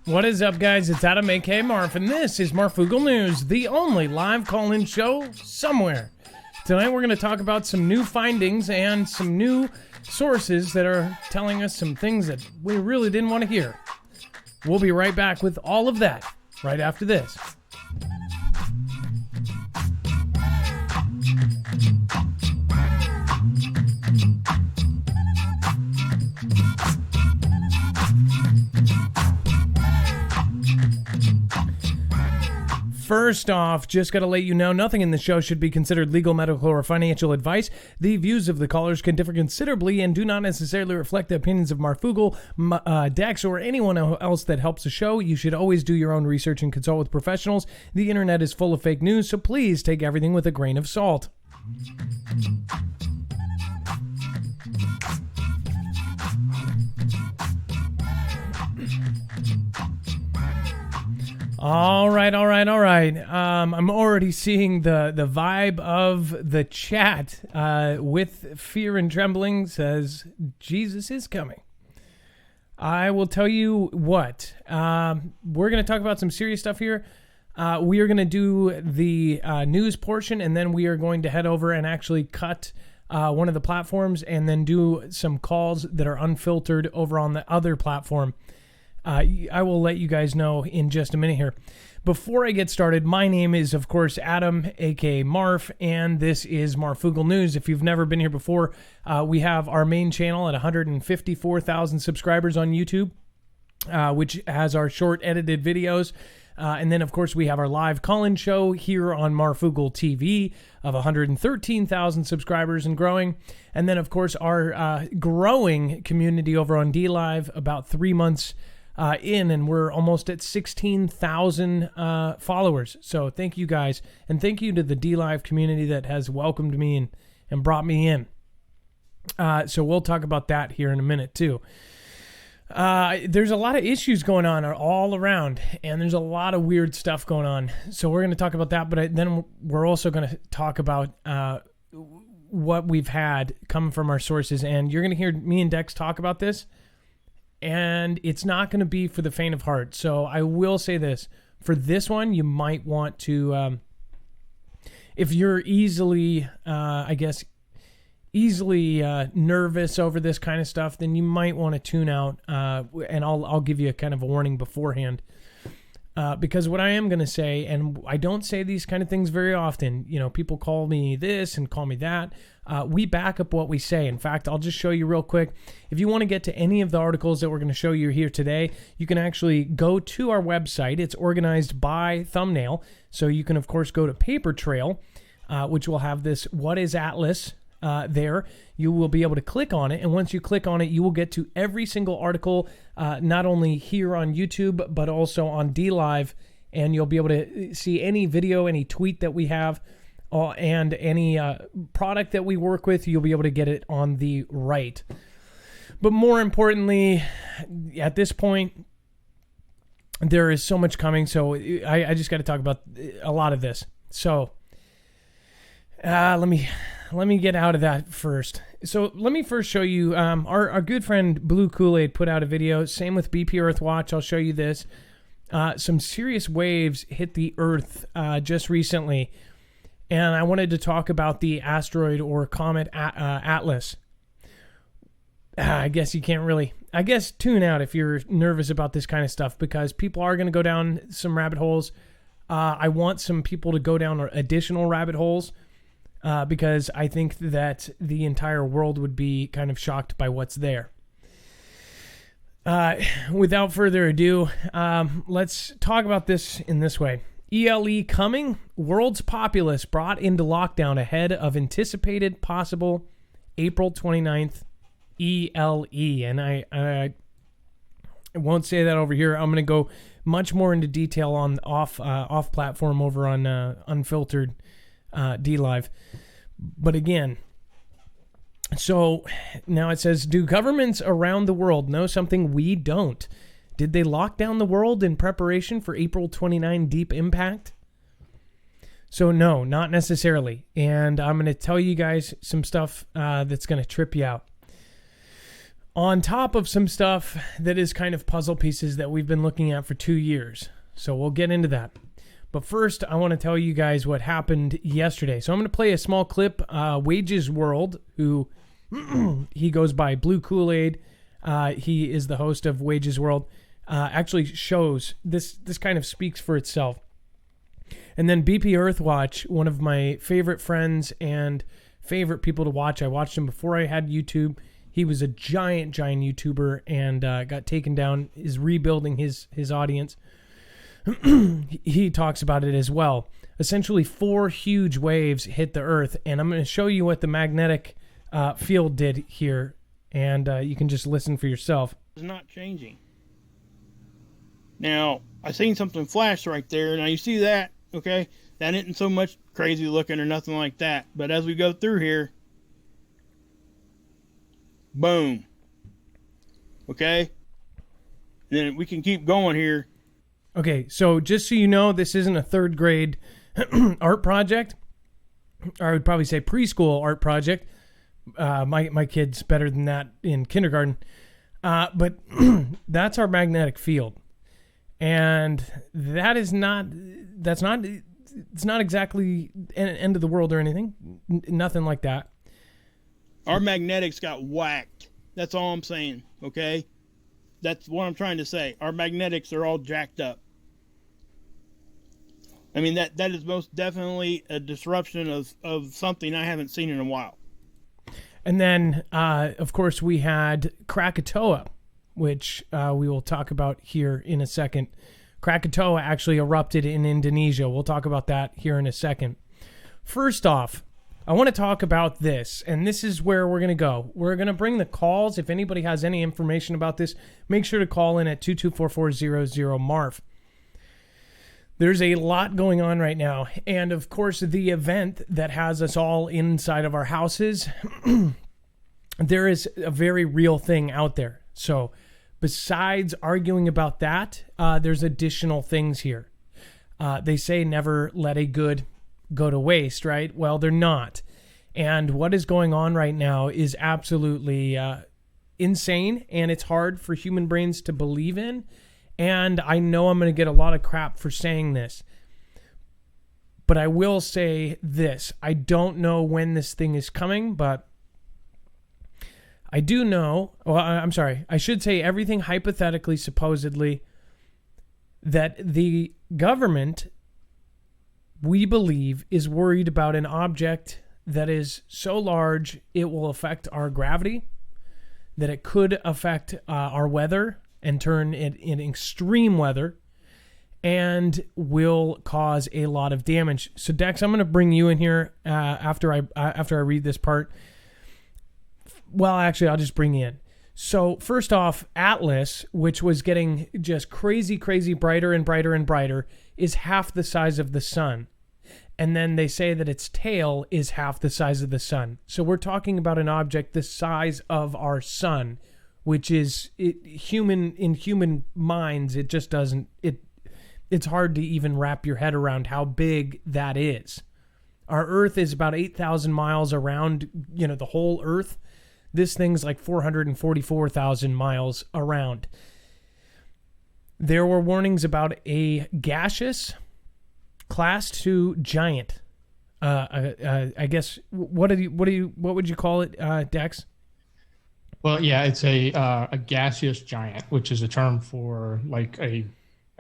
What is up, guys? It's Adam, a.k.a. Marf, and this is Marfoogle News, the only live call-in show somewhere. Tonight we're going to talk about some new findings and some new sources that are telling us some things that we really didn't want to hear. We'll be right back with all of that right after this. First off, just got to let you know, nothing in the show should be considered legal, medical, or financial advice. The views of the callers can differ considerably and do not necessarily reflect the opinions of Marfoogle, Dex, or anyone else that helps the show. You should always do your own research and consult with professionals. The internet is full of fake news, so please take everything with a grain of salt. All right. I'm already seeing the vibe of the chat with fear and trembling says, Jesus is coming. I will tell you what, we're going to talk about some serious stuff here. We are going to do the news portion, and then we are going to head over and actually cut one of the platforms and then do some calls that are unfiltered over on the other platform. I will let you guys know in just a minute here. Before I get started, my name is, of course, Adam, a.k.a. Marf, and this is Marfoogle News. If you've never been here before, we have our main channel at 154,000 subscribers on YouTube, which has our short edited videos. And then, of course, we have our live call-in show here on Marfoogle TV of 113,000 subscribers and growing. And then, of course, our growing community over on Dlive, about 3 months in, and we're almost at 16,000 followers. So thank you guys, and thank you to the Dlive community that has welcomed me and brought me in. So we'll talk about that here in a minute too. There's a lot of issues going on all around, and there's a lot of weird stuff going on. So we're going to talk about that, but then we're also going to talk about what we've had come from our sources, and you're going to hear me and Dex talk about this. And it's not going to be for the faint of heart. So I will say this. For this one, you might want to, if you're easily nervous over this kind of stuff, then you might want to tune out. And I'll give you a kind of a warning beforehand. Because what I am going to say, and I don't say these kind of things very often, people call me this and call me that. We back up what we say. In fact, I'll just show you real quick. If you want to get to any of the articles that we're going to show you here today, you can actually go to our website. It's organized by thumbnail. So you can, of course, go to Paper Trail, which will have this What is Atlas there. You will be able to click on it. And once you click on it, you will get to every single article, not only here on YouTube, but also on Dlive. And you'll be able to see any video, any tweet that we have, and any product that we work with. You'll be able to get it on the right. But more importantly, at this point, there is so much coming. So I just got to talk about a lot of this. So let me get out of that first. So let me first show you our good friend Blue Kool-Aid put out a video. Same with BP Earthwatch. I'll show you this. Some serious waves hit the Earth just recently. And I wanted to talk about the asteroid or comet Atlas. I guess you can't really... I guess tune out if you're nervous about this kind of stuff, because people are going to go down some rabbit holes. I want some people to go down additional rabbit holes because I think that the entire world would be kind of shocked by what's there. Without further ado, let's talk about this in this way. ELE coming, world's populace brought into lockdown ahead of anticipated possible April 29th ELE. And I won't say that over here. I'm going to go much more into detail on off platform over on unfiltered Dlive. But again, so now it says, do governments around the world know something we don't? Did they lock down the world in preparation for April 29 deep impact? So no, not necessarily. And I'm going to tell you guys some stuff that's going to trip you out. on top of some stuff that is kind of puzzle pieces that we've been looking at for 2 years. So we'll get into that. But first, I want to tell you guys what happened yesterday. So I'm going to play a small clip. Wages World, who he goes by Blue Kool-Aid. He is the host of Wages World. Actually shows this kind of speaks for itself. And then BP Earthwatch, one of my favorite friends and favorite people to watch. I watched him before I had YouTube. He was a giant YouTuber and got taken down, is rebuilding his audience. He talks about it as well. Essentially, 4 huge waves hit the Earth, and I'm going to show you what the magnetic field did here, and you can just listen for yourself. It's not changing. Now, I seen something flash right there. Now, you see that, okay? That isn't so much crazy looking or nothing like that. But as we go through here, boom. Okay? Then we can keep going here. Okay, so just so you know, this isn't a 3rd grade art project. Or I would probably say preschool art project. My kid's better than that in kindergarten. But that's our magnetic field. And it's not exactly an end of the world or anything. Nothing like that. Our magnetics got whacked. That's all I'm saying, okay? That's what I'm trying to say. Our magnetics are all jacked up. I mean, that is most definitely a disruption of something I haven't seen in a while. And then, of course, we had Krakatoa, which we will talk about here in a second. Krakatoa actually erupted in Indonesia. We'll talk about that here in a second. First off, I want to talk about this, and this is where we're going to go. We're going to bring the calls. If anybody has any information about this, make sure to call in at 224-400-MARF. There's a lot going on right now, and of course, the event that has us all inside of our houses, there is a very real thing out there. So besides arguing about that, there's additional things here. They say never let a good go to waste, right? Well, they're not. And what is going on right now is absolutely insane, and it's hard for human brains to believe in. And I know I'm going to get a lot of crap for saying this, but I will say this. I don't know when this thing is coming, but I do know, well, I'm sorry, I should say everything hypothetically, supposedly, that the government, we believe, is worried about an object that is so large it will affect our gravity, that it could affect our weather and turn it in extreme weather, and will cause a lot of damage. So Dex, I'm going to bring you in here after I read this part. Well, actually, I'll just bring you in. So first off, Atlas, which was getting just crazy brighter and brighter and brighter, is half the size of the sun. And then they say that its tail is half the size of the sun. So we're talking about an object the size of our sun, which is in human minds, it just doesn't, it's hard to even wrap your head around how big that is. Our Earth is about 8,000 miles around, the whole Earth. This thing's like 444,000 miles around. There were warnings about a gaseous Class 2 giant. I guess what would you call it, Dex? Well, yeah, it's a gaseous giant, which is a term for like a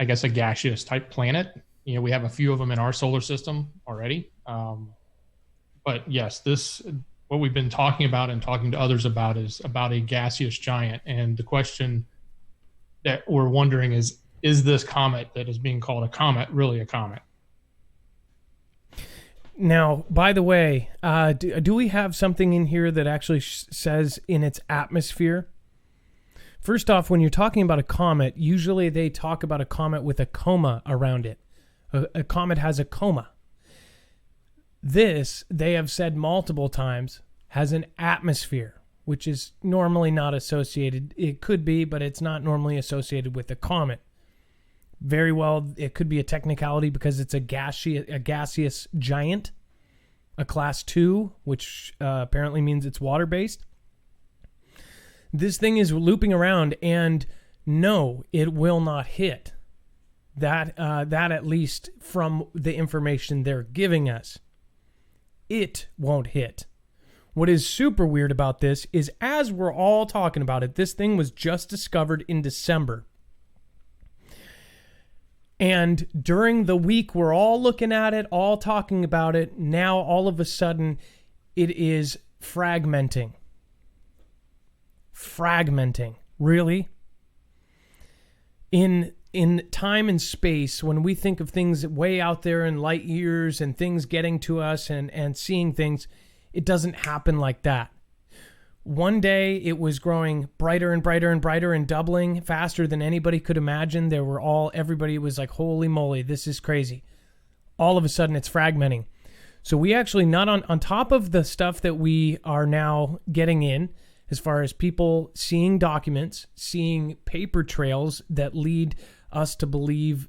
gaseous type planet. We have a few of them in our solar system already. But yes, what we've been talking about and talking to others about is about a gaseous giant. And the question that we're wondering is this comet that is being called a comet really a comet? Now, by the way, do we have something in here that actually says in its atmosphere? First off, when you're talking about a comet, usually they talk about a comet with a coma around it. A comet has a coma. This, they have said multiple times, has an atmosphere, which is normally not associated. It could be, but it's not normally associated with a comet. Very well, it could be a technicality because it's a gaseous giant, a class 2, which apparently means it's water-based. This thing is looping around, and no, it will not hit. That at least from the information they're giving us, it won't hit. What is super weird about this is, as we're all talking about it, this thing was just discovered in December. And during the week, we're all looking at it, all talking about it. Now, all of a sudden, it is fragmenting. Fragmenting. Really? In time and space, when we think of things way out there in light years and things getting to us and seeing things, it doesn't happen like that. One day it was growing brighter and brighter and brighter and doubling faster than anybody could imagine. Everybody was like, holy moly, this is crazy. All of a sudden it's fragmenting. So we actually, not on top of the stuff that we are now getting in, as far as people seeing documents, seeing paper trails that lead us to believe,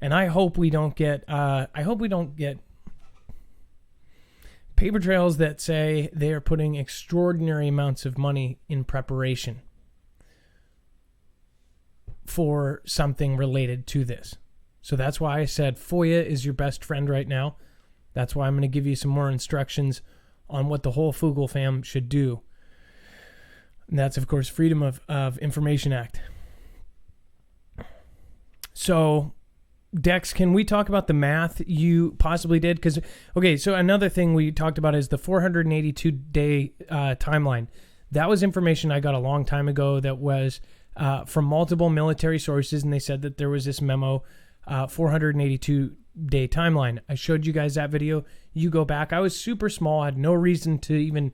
and I hope we don't get paper trails that say they are putting extraordinary amounts of money in preparation for something related to this. So that's why I said FOIA is your best friend right now. That's why I'm going to give you some more instructions on what the whole Foogle fam should do. And that's, of course, Freedom of Information Act. So, Dex, can we talk about the math you possibly did? Because, okay, so another thing we talked about is the 482-day timeline. That was information I got a long time ago that was from multiple military sources, and they said that there was this memo, 482-day timeline. I showed you guys that video. You go back. I was super small. I had no reason to even,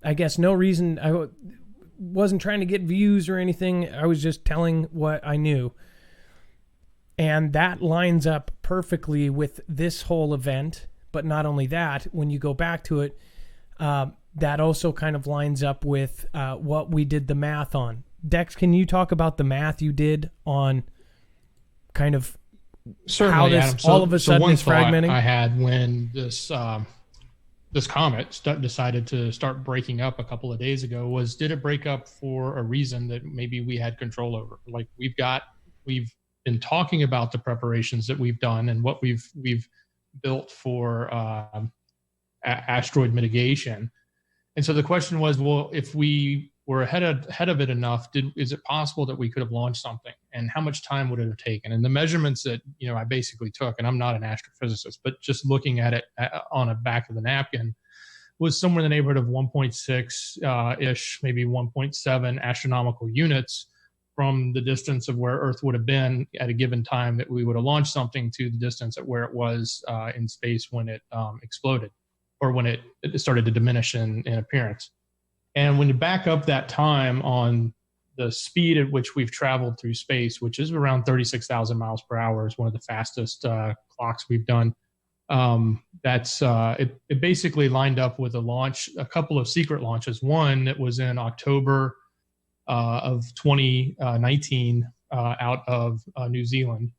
I wasn't trying to get views or anything. I was just telling what I knew. And that lines up perfectly with this whole event. But not only that, when you go back to it, that also kind of lines up with what we did the math on. Dex, can you talk about the math you did on kind of certainly, how this Adam. all of a sudden is fragmenting? I had when this comet decided to start breaking up a couple of days ago was, did it break up for a reason that maybe we had control over? Like we've been talking about the preparations that we've done and what we've built for asteroid mitigation. And so the question was, well, if we were ahead of it enough, is it possible that we could have launched something? And how much time would it have taken? And the measurements that I basically took, and I'm not an astrophysicist, but just looking at it on a back of the napkin, was somewhere in the neighborhood of 1.6 ish, maybe 1.7 astronomical units from the distance of where Earth would have been at a given time that we would have launched something to the distance at where it was in space when it exploded, or when it started to diminish in appearance. And when you back up that time on the speed at which we've traveled through space, which is around 36,000 miles per hour, is one of the fastest clocks we've done. It basically lined up with a couple of secret launches. One that was in October of 2019 out of New Zealand.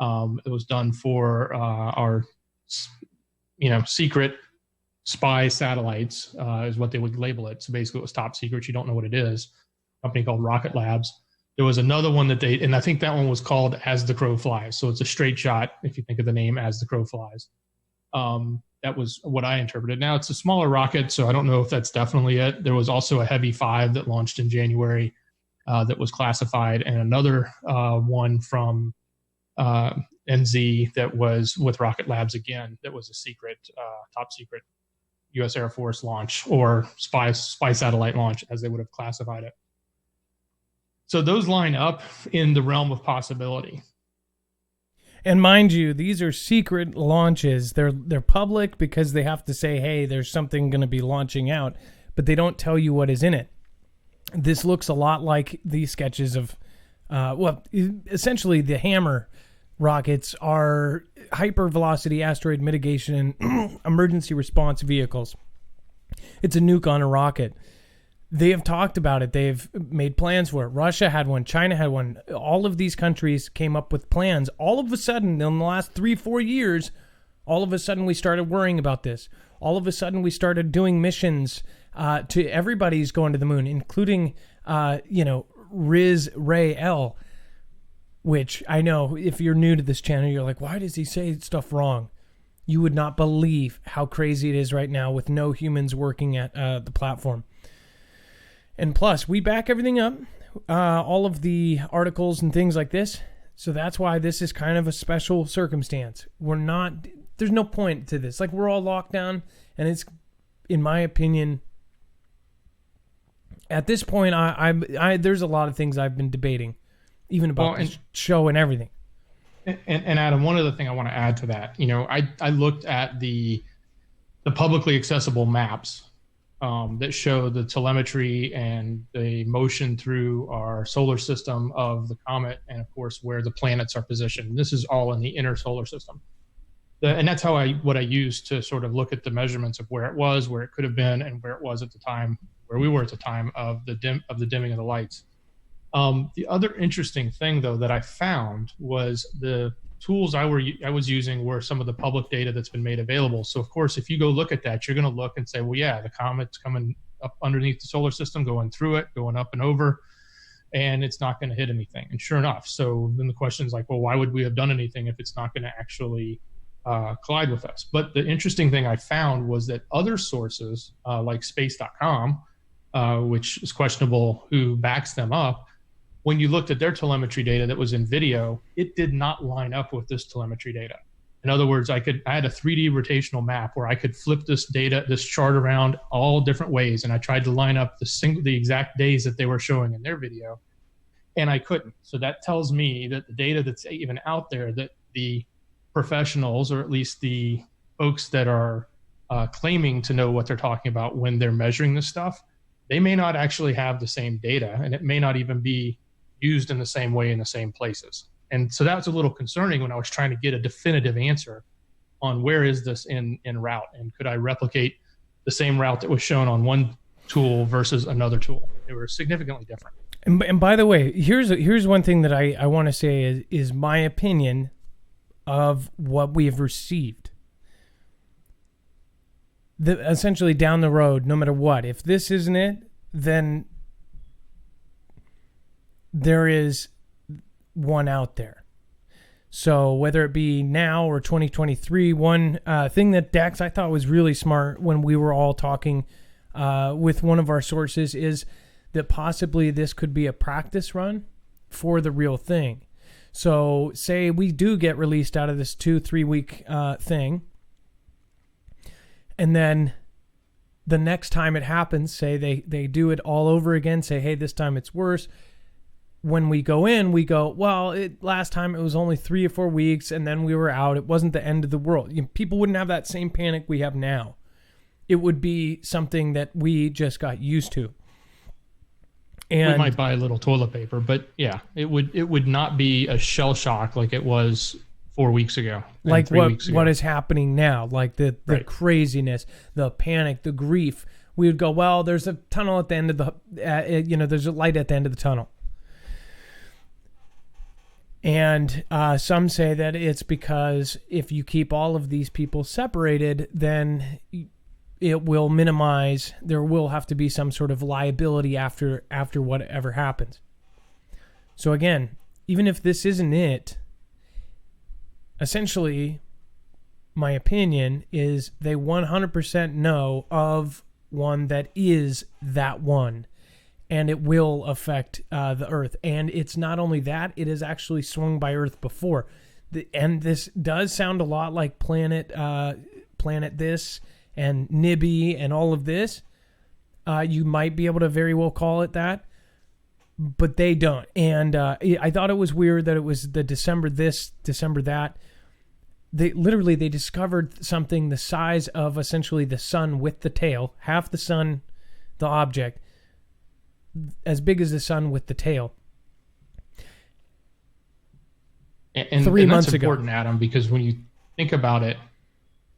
It was done for our secret spy satellites, is what they would label it. So basically it was top secret. You don't know what it is. A company called Rocket Labs. There was another one and I think that one was called As the Crow Flies. So it's a straight shot if you think of the name As the Crow Flies. That was what I interpreted. Now it's a smaller rocket, so I don't know if that's definitely it. There was also a Heavy 5 that launched in January that was classified, and another one from NZ that was with Rocket Labs again, that was a secret, top secret U.S. Air Force launch, or spy satellite launch, as they would have classified it. So those line up in the realm of possibility. And mind you, these are secret launches. They're public because they have to say, hey, there's something going to be launching out, but they don't tell you what is in it. This looks a lot like the sketches of, essentially the Hammer rockets are hypervelocity asteroid mitigation and emergency response vehicles. It's a nuke on a rocket. They have talked about it. They've made plans for it. Russia had one. China had one. All of these countries came up with plans. All of a sudden, in the last 3-4 years, all of a sudden we started worrying about this. All of a sudden we started doing missions to everybody's going to the moon, including, Riz Ray L, which I know if you're new to this channel, you're like, why does he say stuff wrong? You would not believe how crazy it is right now with no humans working at the platform. And plus, we back everything up, all of the articles and things like this. So that's why this is kind of a special circumstance. There's no point to this. Like, we're all locked down, and it's, in my opinion, at this point, there's a lot of things I've been debating, even about the show and everything. And Adam, one other thing I want to add to that, I looked at the publicly accessible maps that show the telemetry and the motion through our solar system of the comet, and of course where the planets are positioned. This is all in the inner solar system, and that's what I used to sort of look at the measurements of where it was, where it could have been, and where it was at the time, where we were at the time of the dimming of the lights. The other interesting thing, though, that I found was the tools I was using were some of the public data that's been made available. So, of course, if you go look at that, you're going to look and say, well, yeah, the comet's coming up underneath the solar system, going through it, going up and over, and it's not going to hit anything. And sure enough, so then the question is like, well, why would we have done anything if it's not going to actually collide with us? But the interesting thing I found was that other sources, like space.com, which is questionable who backs them up, when you looked at their telemetry data that was in video, it did not line up with this telemetry data. In other words, I had a 3D rotational map where I could flip this chart around all different ways, and I tried to line up the exact days that they were showing in their video, and I couldn't. So that tells me that the data that's even out there, that the professionals, or at least the folks that are claiming to know what they're talking about when they're measuring this stuff, they may not actually have the same data, and it may not even be used in the same way in the same places. And so that was a little concerning when I was trying to get a definitive answer on where is this in route, and could I replicate the same route that was shown on one tool versus another tool. They were significantly different. And by the way, here's one thing that I want to say is my opinion of what we have received. Essentially down the road, no matter what, if this isn't it, then there is one out there. So whether it be now or 2023, one thing that Dex I thought was really smart when we were all talking with one of our sources is that possibly this could be a practice run for the real thing. So say we do get released out of this 2-3 week thing, and then the next time it happens, say they do it all over again, say, hey, this time it's worse. When we go in, we go, well, last time it was only 3 or 4 weeks, and then we were out. It wasn't the end of the world. People wouldn't have that same panic we have now. It would be something that we just got used to. And we might buy a little toilet paper, but yeah, it would not be a shell shock like it was 4 weeks ago. Like what is happening now, like the right. Craziness, the panic, the grief. We would go, well, there's a tunnel at the end of the, there's a light at the end of the tunnel. And some say that it's because if you keep all of these people separated, then it will minimize, there will have to be some sort of liability after whatever happens. So again, even if this isn't it, essentially, my opinion is they 100% know of one that is that one. And it will affect the Earth. And it's not only that, it has actually swung by Earth before. And this does sound a lot like Planet this and Nibby and all of this. You might be able to very well call it that, but they don't. And I thought it was weird that it was the December this, December that. They discovered something the size of essentially the sun with the tail, half the sun, the object, as big as the sun with the tail. And 3 months that's ago. Important, Adam, because when you think about it,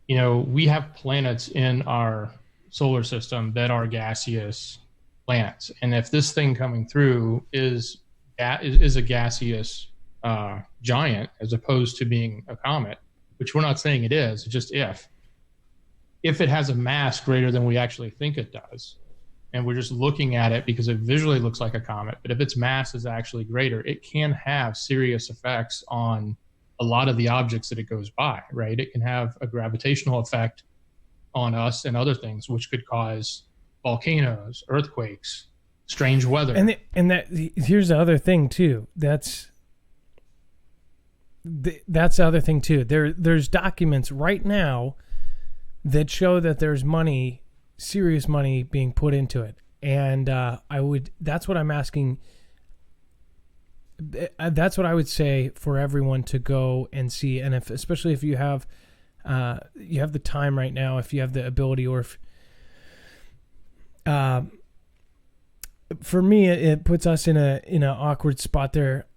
we have planets in our solar system that are gaseous planets, and if this thing coming through is a gaseous giant as opposed to being a comet, which we're not saying it is, just if it has a mass greater than we actually think it does, and we're just looking at it because it visually looks like a comet. But if its mass is actually greater, it can have serious effects on a lot of the objects that it goes by, right? It can have a gravitational effect on us and other things, which could cause volcanoes, earthquakes, strange weather. Here's the other thing too. That's the other thing too. There's documents right now that show that there's money, serious money being put into it. And that's what I'm asking. That's what I would say for everyone to go and see. And especially if you have the time right now, if you have the ability, or if, for me, it puts us in an awkward spot there.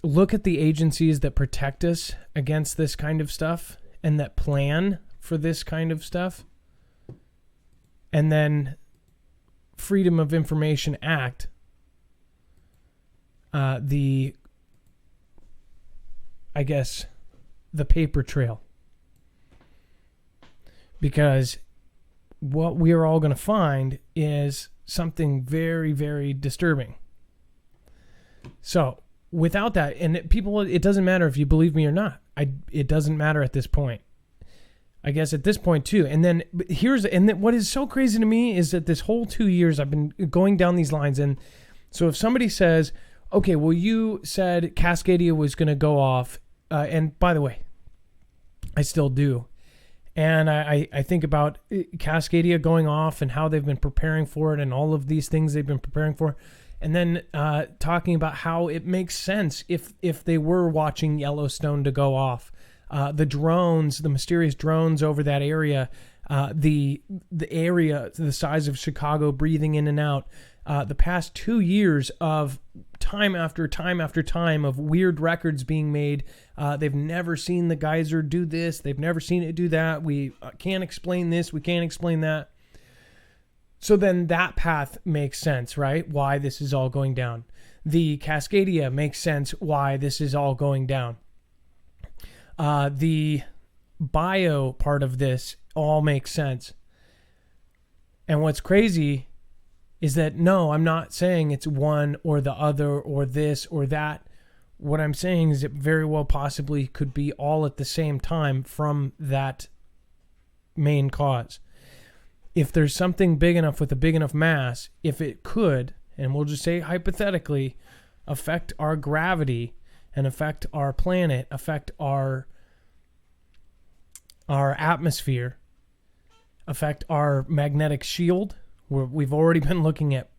Look at the agencies that protect us against this kind of stuff and that plan for this kind of stuff. And then Freedom of Information Act, the paper trail. Because what we are all going to find is something very, very disturbing. So without that, and people, it doesn't matter if you believe me or not. It doesn't matter at this point. I guess at this point too. And then what is so crazy to me is that this whole 2 years I've been going down these lines. And so if somebody says, okay, well, you said Cascadia was going to go off. And by the way, I still do. And I think about Cascadia going off and how they've been preparing for it and all of these things they've been preparing for. And then talking about how it makes sense if they were watching Yellowstone to go off. The drones, the mysterious drones over that area, the area the size of Chicago breathing in and out. The past 2 years of time after time after time of weird records being made. They've never seen the geyser do this. They've never seen it do that. We can't explain this. We can't explain that. So then that path makes sense, right? Why this is all going down. The Cascadia makes sense why this is all going down. The bio part of this all makes sense. And what's crazy is that, no, I'm not saying it's one or the other or this or that. What I'm saying is it very well possibly could be all at the same time from that main cause. If there's something big enough with a big enough mass, if it could, and we'll just say hypothetically, affect our gravity and affect our planet, affect our atmosphere, affect our magnetic shield, where we've already been looking at,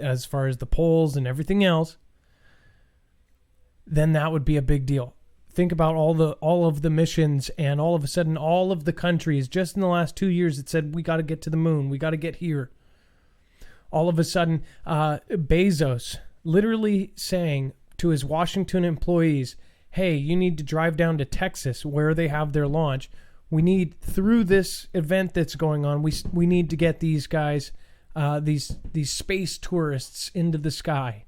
as far as the poles and everything else, then that would be a big deal. Think about all of the missions, and all of a sudden all of the countries just in the last 2 years that said we got to get to the moon, we got to get here. All of a sudden, Bezos literally saying to his Washington employees, hey, you need to drive down to Texas where they have their launch. We need, through this event that's going on, we need to get these guys, these space tourists into the sky.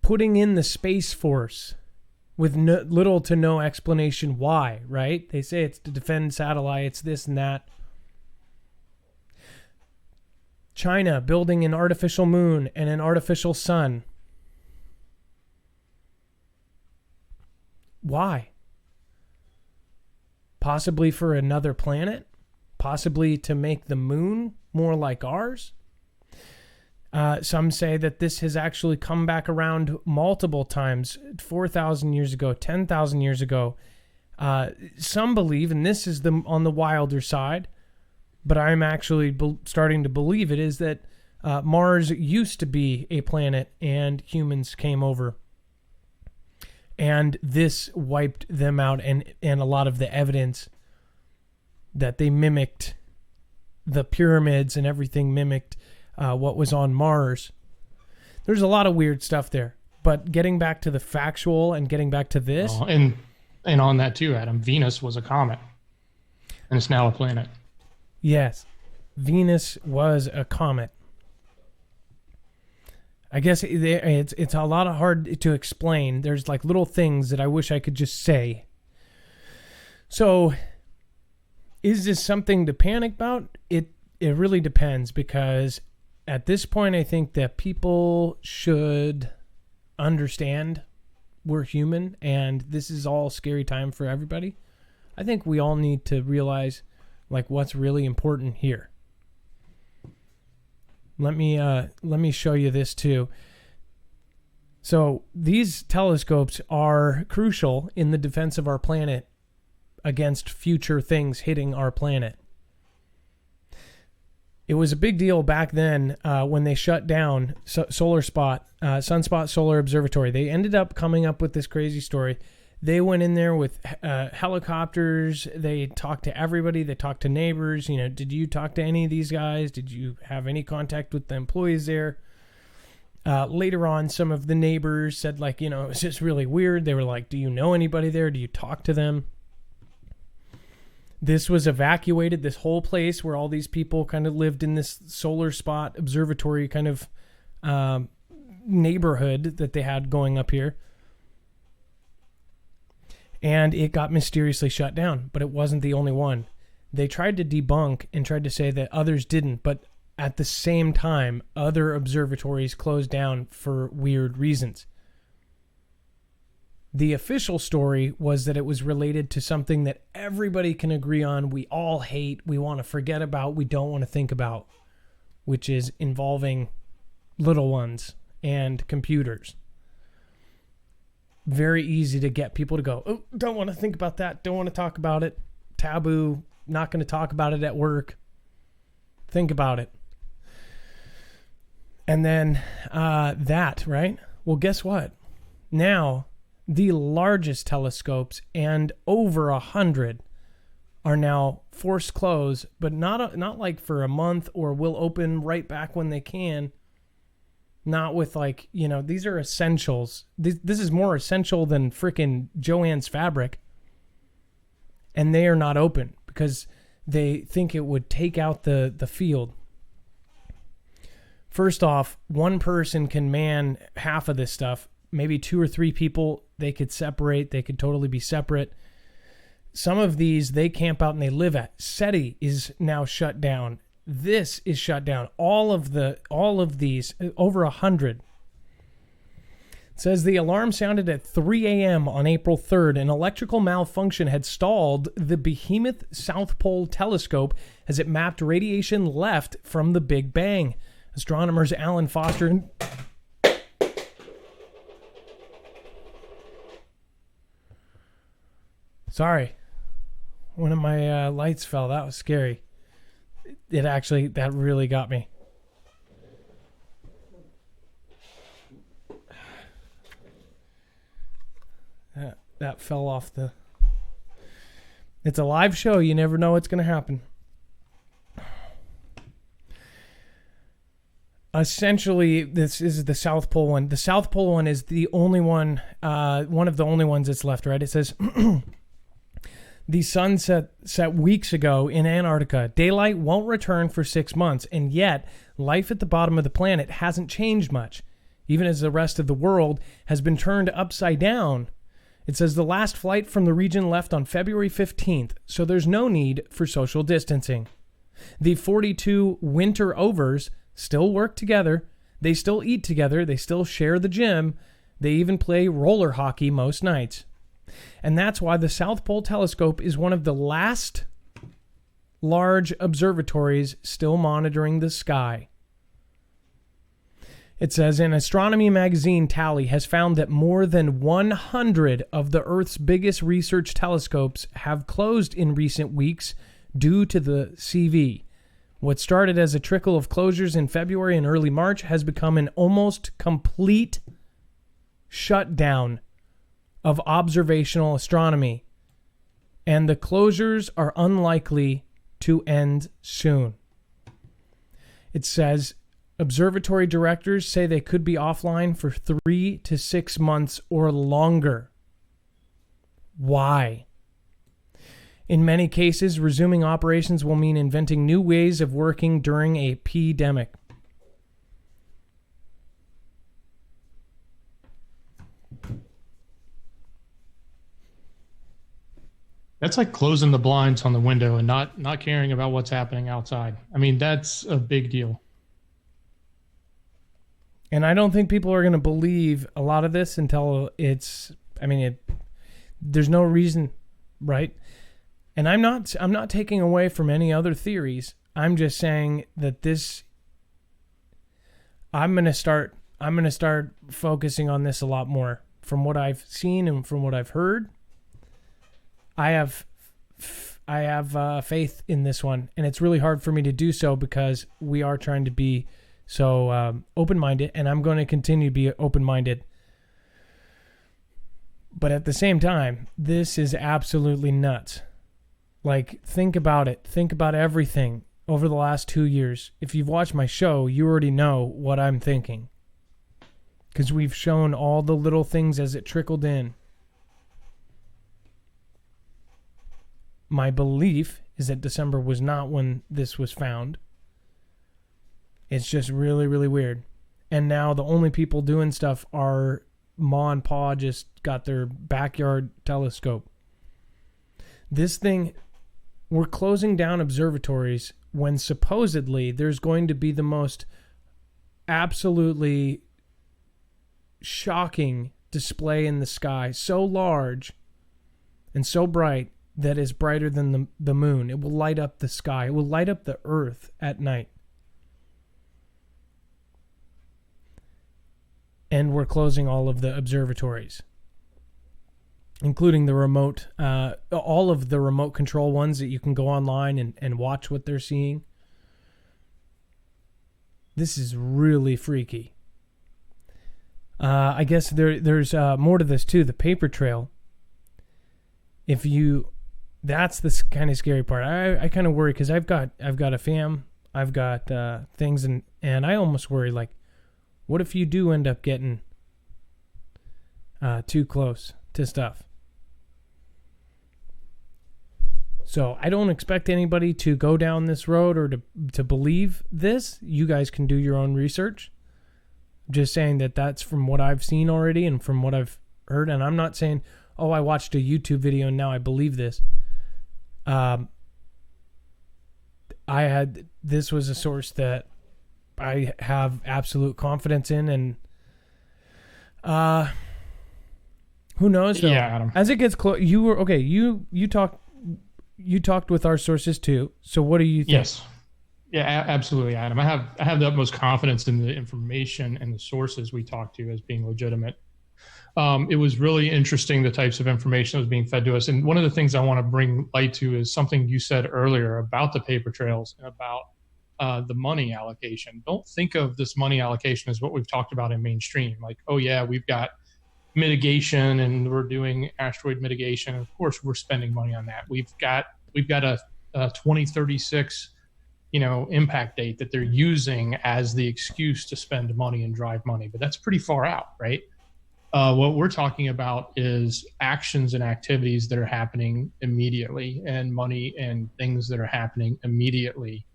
Putting in the Space Force with little to no explanation why, right? They say it's to defend satellites, this and that. China building an artificial moon and an artificial sun. Why? Possibly for another planet? Possibly to make the moon more like ours? Some say that this has actually come back around multiple times, 4,000 years ago, 10,000 years ago. Some believe, and this is on the wilder side, but I'm actually starting to believe it, is that Mars used to be a planet and humans came over. And this wiped them out, and a lot of the evidence that they mimicked the pyramids and everything mimicked what was on Mars. There's a lot of weird stuff there. But getting back to the factual and getting back to this. And on that too, Adam, Venus was a comet. And it's now a planet. Yes. Venus was a comet. I guess it's a lot of hard to explain. There's like little things that I wish I could just say. So Is this something to panic about? It really depends, because at this point I think that people should understand we're human and this is all scary time for everybody. I think we all need to realize like what's really important here. Let me show you this too. So these telescopes are crucial in the defense of our planet against future things hitting our planet. It was a big deal back then when they shut down Sunspot Solar Observatory. They ended up coming up with this crazy story. They went in there with helicopters. They talked to everybody. They talked to neighbors. You know, did you talk to any of these guys? Did you have any contact with the employees there? Later on, some of the neighbors said, like, you know, it's just really weird. They were like, do you know anybody there? Do you talk to them? This was evacuated, this whole place where all these people kind of lived in this solar spot observatory kind of neighborhood that they had going up here. And it got mysteriously shut down, but it wasn't the only one. They tried to debunk and tried to say that others didn't, but at the same time, other observatories closed down for weird reasons. The official story was that it was related to something that everybody can agree on, we all hate, we want to forget about, we don't want to think about, which is involving little ones and computers. Very easy to get people to go, oh, don't want to think about that, don't want to talk about it, taboo, not going to talk about it at work. Think about it. And then right? Well, guess what? Now, the largest telescopes, and over 100, are now forced close, but not like for a month or will open right back when they can. Not with like, you know, these are essentials. This is more essential than frickin' Joann's fabric. And they are not open because they think it would take out the field. First off, one person can man half of this stuff. Maybe 2 or 3 people, they could separate. They could totally be separate. Some of these, they camp out and they live at. SETI is now shut down. This is shut down. All of these, over 100. It says the alarm sounded at 3 a.m. on April 3rd. An electrical malfunction had stalled the behemoth South Pole telescope as it mapped radiation left from the Big Bang. Astronomers Alan Foster and sorry, one of my lights fell. That was scary. That really got me. That fell off the... It's a live show. You never know what's going to happen. Essentially, this is the South Pole one. The South Pole one is the only one of the only ones that's left, right? It says... The sun set weeks ago in Antarctica. Daylight won't return for 6 months, and yet life at the bottom of the planet hasn't changed much, even as the rest of the world has been turned upside down. It says the last flight from the region left on February 15th, so there's no need for social distancing. The 42 winter overs still work together. They still eat together. They still share the gym. They even play roller hockey most nights. And that's why the South Pole Telescope is one of the last large observatories still monitoring the sky. It says an astronomy magazine tally has found that more than 100 of the Earth's biggest research telescopes have closed in recent weeks due to the CV. What started as a trickle of closures in February and early March has become an almost complete shutdown of observational astronomy, and the closures are unlikely to end soon. It says observatory directors say they could be offline for 3 to 6 months or longer. Why? In many cases, resuming operations will mean inventing new ways of working during a pandemic. That's like closing the blinds on the window and not caring about what's happening outside. I mean, that's a big deal. And I don't think people are going to believe a lot of this until there's no reason, right? And I'm not taking away from any other theories. I'm just saying that I'm going to start focusing on this a lot more. From what I've seen and from what I've heard, I have faith in this one, and it's really hard for me to do so because we are trying to be so open-minded, and I'm going to continue to be open-minded. But at the same time, this is absolutely nuts. Like, think about it. Think about everything over the last 2 years. If you've watched my show, you already know what I'm thinking, because we've shown all the little things as it trickled in. My belief is that December was not when this was found. It's just really, really weird. And now the only people doing stuff are Ma and Pa just got their backyard telescope. This thing, we're closing down observatories when supposedly there's going to be the most absolutely shocking display in the sky, so large and so bright that is brighter than the moon. It will light up the sky. It will light up the earth at night. And we're closing all of the observatories, including the remote, all of the remote control ones that you can go online and watch what they're seeing. This is really freaky. I guess there's more to this too. The paper trail. That's the kind of scary part. I kind of worry because I've got a fam. I've got things, and I almost worry, like, what if you do end up getting too close to stuff? So I don't expect anybody to go down this road or to believe this. You guys can do your own research. I'm just saying that that's from what I've seen already and from what I've heard. And I'm not saying, oh, I watched a YouTube video and now I believe this. This was a source that I have absolute confidence in, and who knows though? Yeah, Adam. As it gets close, you talked with our sources too. So what do you think? Yes. Yeah, absolutely, Adam. I have the utmost confidence in the information and the sources we talked to as being legitimate. It was really interesting, the types of information that was being fed to us. And one of the things I want to bring light to is something you said earlier about the paper trails and about the money allocation. Don't think of this money allocation as what we've talked about in mainstream. Like, oh yeah, we've got mitigation and we're doing asteroid mitigation. Of course, we're spending money on that. We've got a 2036, impact date that they're using as the excuse to spend money and drive money. But that's pretty far out, right? What we're talking about is actions and activities that are happening immediately, and money and things that are happening immediately.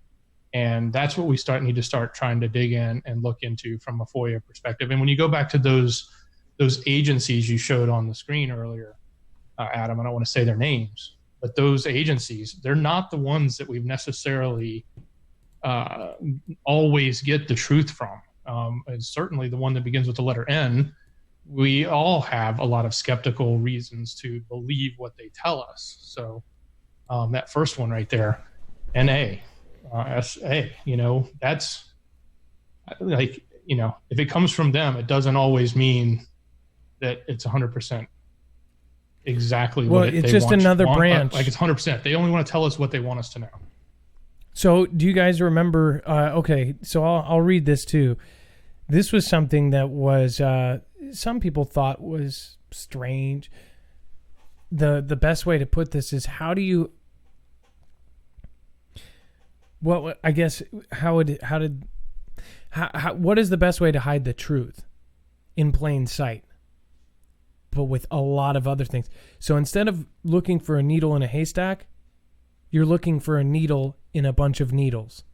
And that's what we need to start trying to dig in and look into from a FOIA perspective. And when you go back to those agencies you showed on the screen earlier, Adam, I don't want to say their names, but those agencies, they're not the ones that we've necessarily always get the truth from. And certainly the one that begins with the letter N, we all have a lot of skeptical reasons to believe what they tell us. So that first one right there, NA, SA, that's like, if it comes from them, it doesn't always mean that it's 100% exactly what it's they just want, another branch. Like it's 100%. They only want to tell us what they want us to know. So do you guys remember? Okay, so I'll read this too. This was something that was some people thought was strange. The best way to put this is, how do you? Well, I guess what is the best way to hide the truth in plain sight, but with a lot of other things? So instead of looking for a needle in a haystack, you're looking for a needle in a bunch of needles.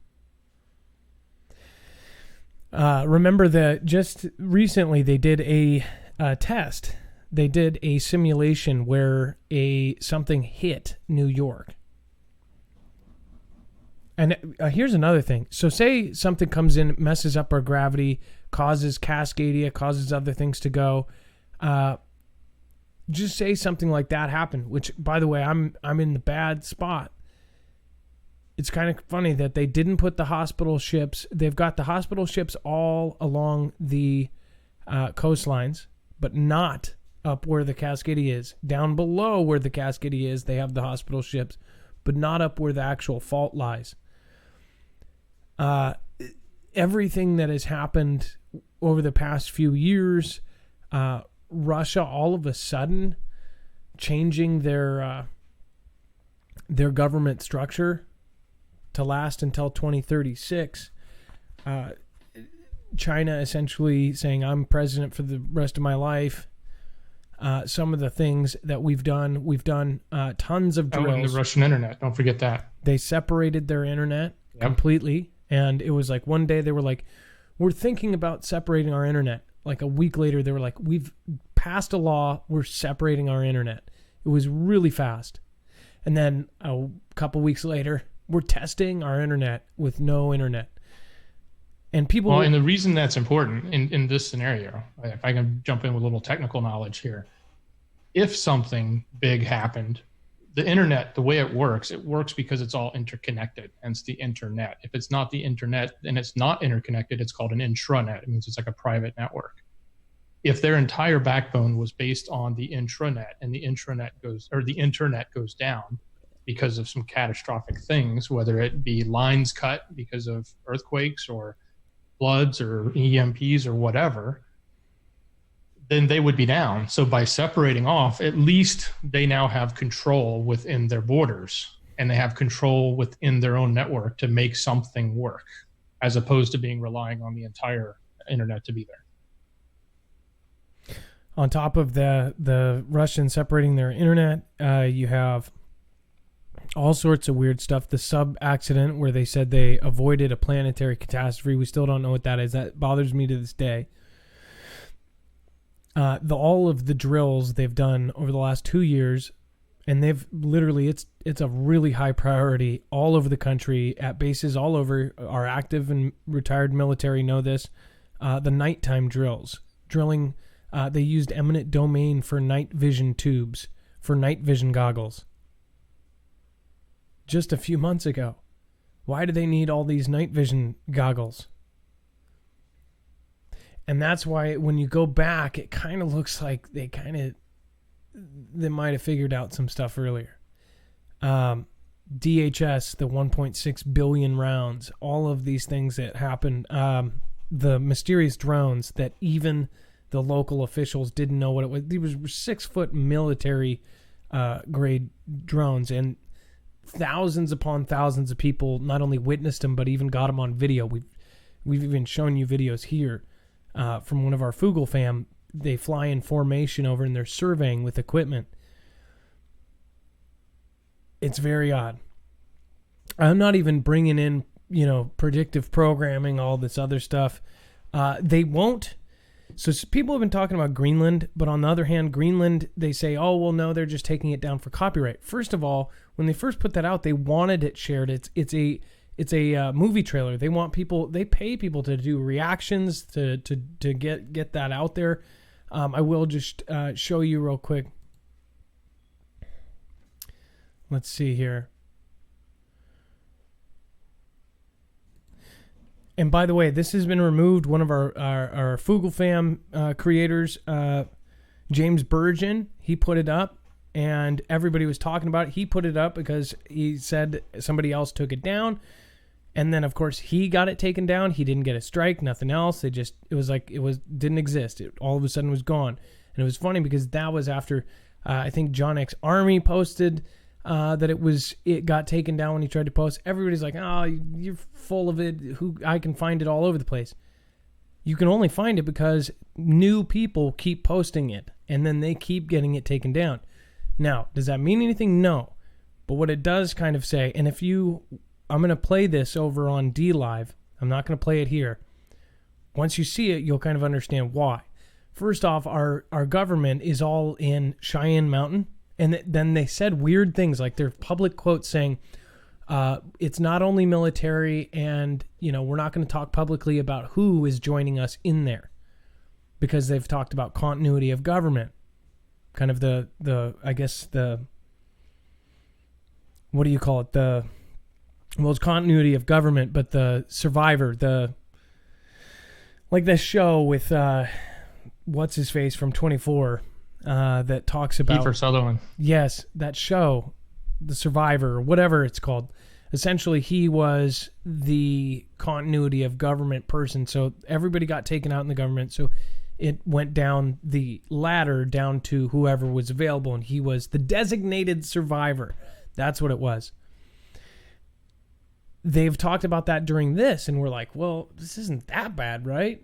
Remember that just recently they did a test they did a simulation where something hit New York. And here's another thing. So say something comes in, messes up our gravity, causes Cascadia, causes other things to go. Just say something like that happened, which, by the way, I'm in the bad spot. It's kind of funny that they didn't put the hospital ships. They've got the hospital ships all along the coastlines, but not up where the Cascadia is. Down below where the Cascadia is, they have the hospital ships, but not up where the actual fault lies. Everything that has happened over the past few years, Russia all of a sudden changing their government structure to last until 2036. China essentially saying, I'm president for the rest of my life. Some of the things that we've done tons of drills. Oh, and the Russian internet, don't forget that. They separated their internet completely. And it was like one day they were like, we're thinking about separating our internet. Like a week later, they were like, we've passed a law. We're separating our internet. It was really fast. And then a couple weeks later, we're testing our internet with no internet. And people... Well, and the reason that's important in this scenario, if I can jump in with a little technical knowledge here, if something big happened, the internet, the way it works because it's all interconnected, hence the internet. If it's not the internet and it's not interconnected, it's called an intranet. It means it's like a private network. If their entire backbone was based on the intranet and the internet goes down because of some catastrophic things, whether it be lines cut because of earthquakes or floods or EMPs or whatever, then they would be down. So by separating off, at least they now have control within their borders and they have control within their own network to make something work, as opposed to relying on the entire internet to be there. On top of the Russians separating their internet, you have all sorts of weird stuff. The sub accident where they said they avoided a planetary catastrophe. We still don't know what that is. That bothers me to this day. All of the drills they've done over the last 2 years, and they've literally, it's a really high priority all over the country at bases all over. Our active and retired military know this. The nighttime drills, drilling, they used eminent domain for night vision tubes, for night vision goggles. Just a few months ago. Why do they need all these night vision goggles? And that's why when you go back, it kind of looks like they might have figured out some stuff earlier. DHS, the 1.6 billion rounds, all of these things that happened, the mysterious drones that even the local officials didn't know what it was. These were 6-foot military grade drones, and thousands upon thousands of people not only witnessed them, but even got them on video. We've even shown you videos here. From one of our Foogle fam, they fly in formation over and they're surveying with equipment. It's very odd. I'm not even bringing in, predictive programming, all this other stuff. They won't. So people have been talking about Greenland, but on the other hand, Greenland, they say, oh, well, no, they're just taking it down for copyright. First of all, when they first put that out, they wanted it shared. It's a movie trailer. They want people. They pay people to do reactions to get that out there. I will just show you real quick. Let's see here. And by the way, this has been removed. One of our Foogle fam creators, James Burgeon, he put it up. And everybody was talking about it. He put it up because he said somebody else took it down. And then, of course, he got it taken down. He didn't get a strike, nothing else. It didn't exist. It all of a sudden was gone. And it was funny because that was after, I think John X Army posted that it got taken down when he tried to post. Everybody's like, oh, you're full of it. I can find it all over the place. You can only find it because new people keep posting it. And then they keep getting it taken down. Now, does that mean anything? No. But what it does kind of say, and I'm going to play this over on Dlive. I'm not going to play it here. Once you see it, you'll kind of understand why. first off, our government is all in Cheyenne Mountain. And then they said weird things, like their public quotes saying, it's not only military, and, we're not going to talk publicly about who is joining us in there, because they've talked about continuity of government. Kind of what do you call it? It's continuity of government, but the Survivor, like this show with, what's his face from 24, that talks about Kiefer Sutherland. Yes, that show, The Survivor, or whatever it's called. Essentially, he was the continuity of government person. So everybody got taken out in the government. So it went down the ladder down to whoever was available, and he was the designated survivor. That's what it was. They've talked about that during this, and we're like, well, this isn't that bad, right?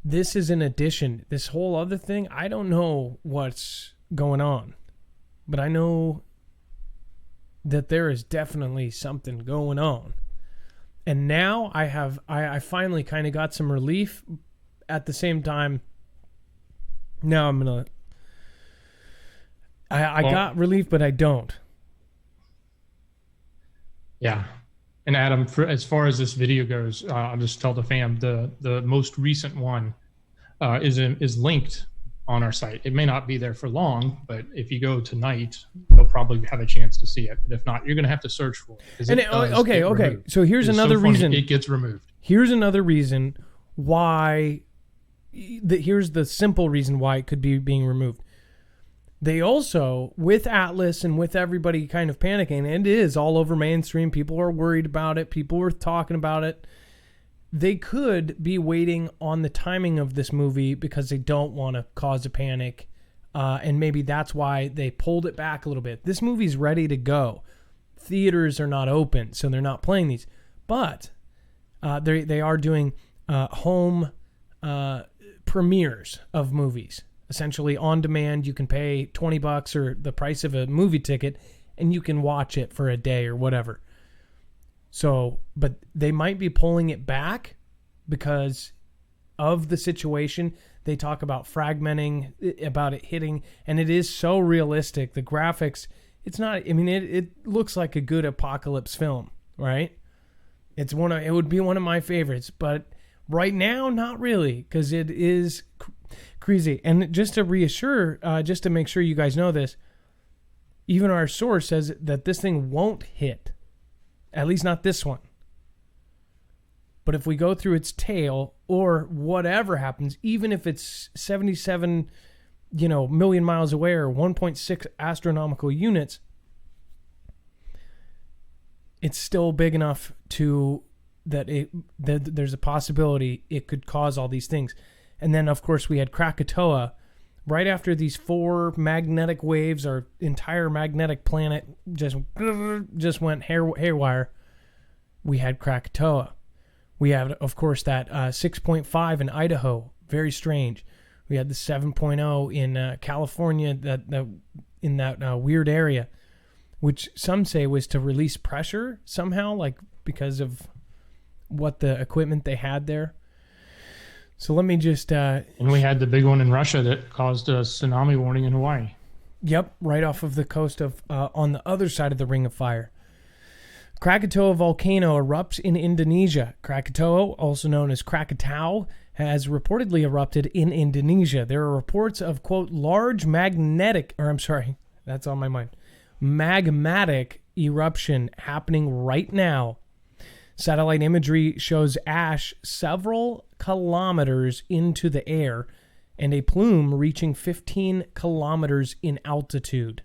This is an addition. This whole other thing, I don't know what's going on, but I know that there is definitely something going on. And now I finally kind of got some relief. At the same time, now I'm going to... I got relief, but I don't. Yeah. And Adam, as far as this video goes, I'll just tell the fam, the most recent one is linked on our site. It may not be there for long, but if you go tonight, you'll probably have a chance to see it. But if not, you're going to have to search for it. Okay. So here's another reason. It gets removed. Here's another reason why. Here's the simple reason why it could be being removed. They also, with Atlas and with everybody kind of panicking, and it is all over mainstream, people are worried about it, people are talking about it, they could be waiting on the timing of this movie because they don't want to cause a panic, and maybe that's why they pulled it back a little bit. This movie's ready to go. Theaters are not open, so they're not playing these. But they are doing home premieres of movies. Essentially on demand, you can pay $20 or the price of a movie ticket, and you can watch it for a day or whatever. So, but they might be pulling it back because of the situation. They talk about fragmenting, about it hitting, and it is so realistic. The graphics, it's not, I mean, it looks like a good apocalypse film, right? It would be one of my favorites, but right now, not really, because it is crazy. And just to reassure, just to make sure you guys know this, even our source says that this thing won't hit. At least not this one. But if we go through its tail, or whatever happens, even if it's 77, million miles away, or 1.6 astronomical units, it's still big enough that there's a possibility it could cause all these things. And then, of course, we had Krakatoa. Right after these 4 magnetic waves, our entire magnetic planet just went haywire. We had Krakatoa. We have, of course, that 6.5 in Idaho. Very strange. We had the 7.0 in California, that in that weird area, which some say was to release pressure somehow, like because of what the equipment they had there. So let me just... and we had the big one in Russia that caused a tsunami warning in Hawaii. Yep, right off of the coast of... on the other side of the Ring of Fire. Krakatoa volcano erupts in Indonesia. Krakatoa, also known as Krakatau, has reportedly erupted in Indonesia. There are reports of, quote, large magnetic... that's on my mind. Magmatic eruption happening right now. Satellite imagery shows ash several kilometers into the air and a plume reaching 15 kilometers in altitude.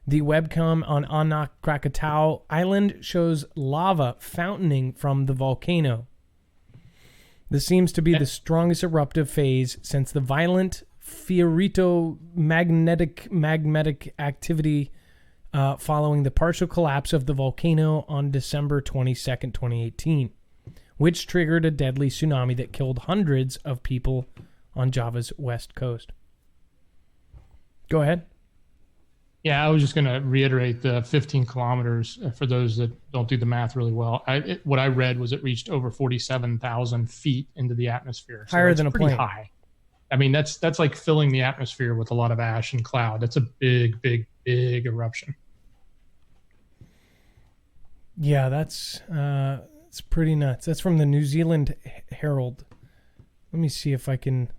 The webcam on Anak Krakatau Island shows lava fountaining from the volcano. This seems to be the strongest eruptive phase since the violent magmatic activity following the partial collapse of the volcano on December 22nd, 2018, which triggered a deadly tsunami that killed hundreds of people on Java's west coast. Go ahead. Yeah, I was just going to reiterate the 15 kilometers for those that don't do the math really well. What I read was it reached over 47,000 feet into the atmosphere. So Higher that's than a pretty plane. high. I mean, that's like filling the atmosphere with a lot of ash and cloud. That's a big, big, big eruption. Yeah, that's it's pretty nuts. That's from the New Zealand Herald. Let me see if I can.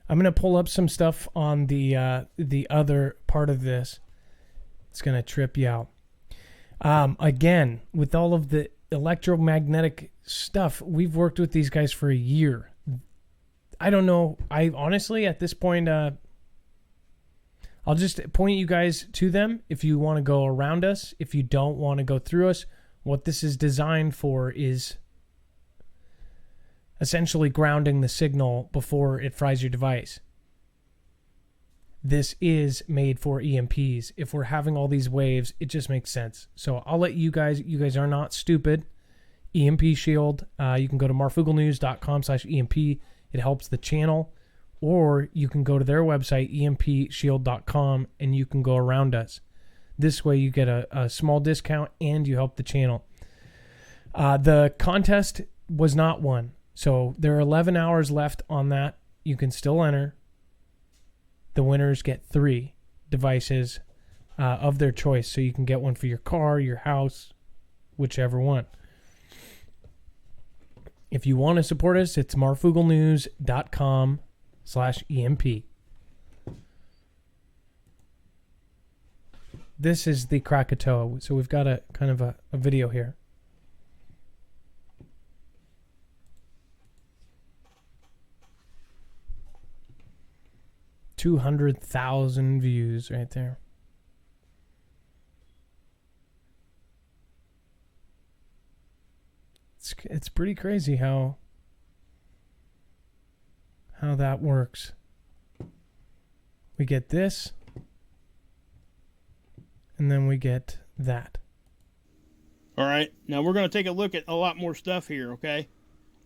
I'm gonna pull up some stuff on the other part of this. It's gonna trip you out. Again, with all of the electromagnetic stuff, we've worked with these guys for a year. I don't know. I honestly, at this point, I'll just point you guys to them if you want to go around us. If you don't want to go through us, what this is designed for is essentially grounding the signal before it fries your device. This is made for EMPs. If we're having all these waves, it just makes sense. So I'll let you guys are not stupid. EMP Shield. You can go to marfooglenews.com/EMP. It helps the channel. Or you can go to their website, empshield.com, and you can go around us. This way you get a small discount and you help the channel. The contest was not won. So there are 11 hours left on that. You can still enter. The winners get 3 devices of their choice. So you can get one for your car, your house, whichever one. If you want to support us, it's marfooglenews.com/EMP. This is the Krakatoa. So we've got a kind of a video here. $200,000 views right there. It's pretty crazy how that works. We get this, and then we get that. All right, now we're going to take a look at a lot more stuff here, okay?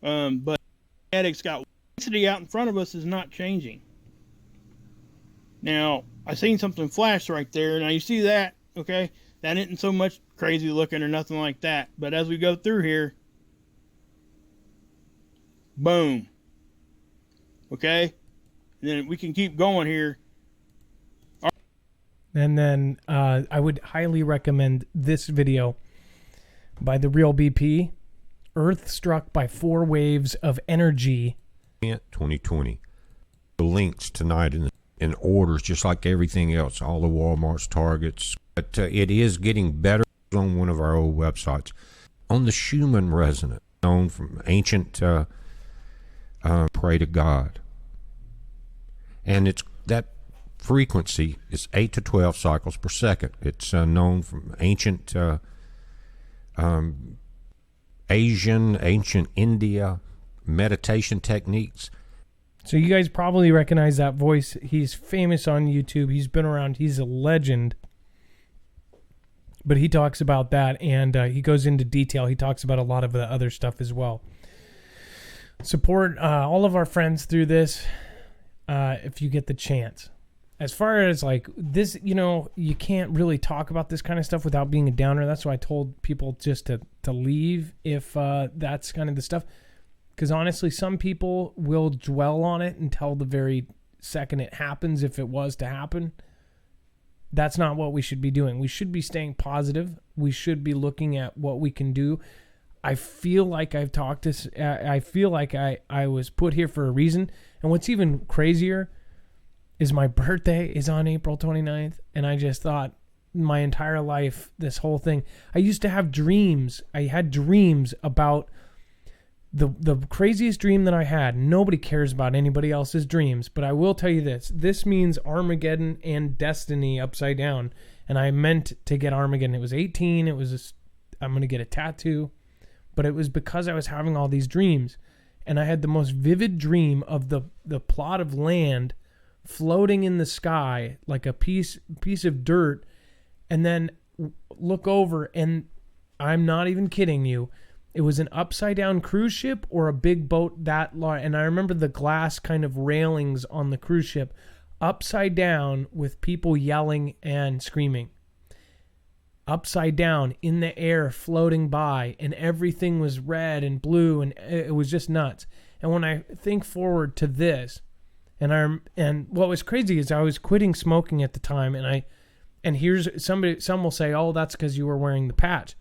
But magnetics got density out in front of us is not changing. Now, I seen something flash right there. Now, you see that, okay? That isn't so much crazy looking or nothing like that. But as we go through here, boom. Okay? And then we can keep going here. And then I would highly recommend this video by The Real BP. Earth struck by 4 waves of energy. 2020. The links tonight in orders, just like everything else, all the Walmarts, Targets. But it is getting better on one of our old websites. On the Schumann resonance, known from ancient pray to God. And it's that frequency is 8 to 12 cycles per second. It's known from ancient ancient India meditation techniques. So you guys probably recognize that voice. He's famous on YouTube. He's been around. He's a legend. But he talks about that, and he goes into detail. He talks about a lot of the other stuff as well. Support all of our friends through this if you get the chance. As far as like this, you can't really talk about this kind of stuff without being a downer. That's why I told people just to leave if that's kind of the stuff. Because honestly, some people will dwell on it until the very second it happens, if it was to happen. That's not what we should be doing. We should be staying positive. We should be looking at what we can do. I feel like I've talked this. I feel like I was put here for a reason. And what's even crazier is my birthday is on April 29th. And I just thought my entire life, this whole thing, I used to have dreams. I had dreams about the craziest dream that I had. Nobody cares about anybody else's dreams, but I will tell you this. This means Armageddon and destiny upside down. And I meant to get Armageddon. It was 18. It was I'm going to get a tattoo. But it was because I was having all these dreams. And I had the most vivid dream of the plot of land floating in the sky like a piece of dirt. And then look over, and I'm not even kidding you, It was an upside down cruise ship or a big boat that large. And I remember the glass kind of railings on the cruise ship upside down with people yelling and screaming. Upside down in the air floating by, and everything was red and blue, and it was just nuts. And when I think forward to this, and what was crazy is I was quitting smoking at the time, and here's some will say, oh, that's because you were wearing the patch.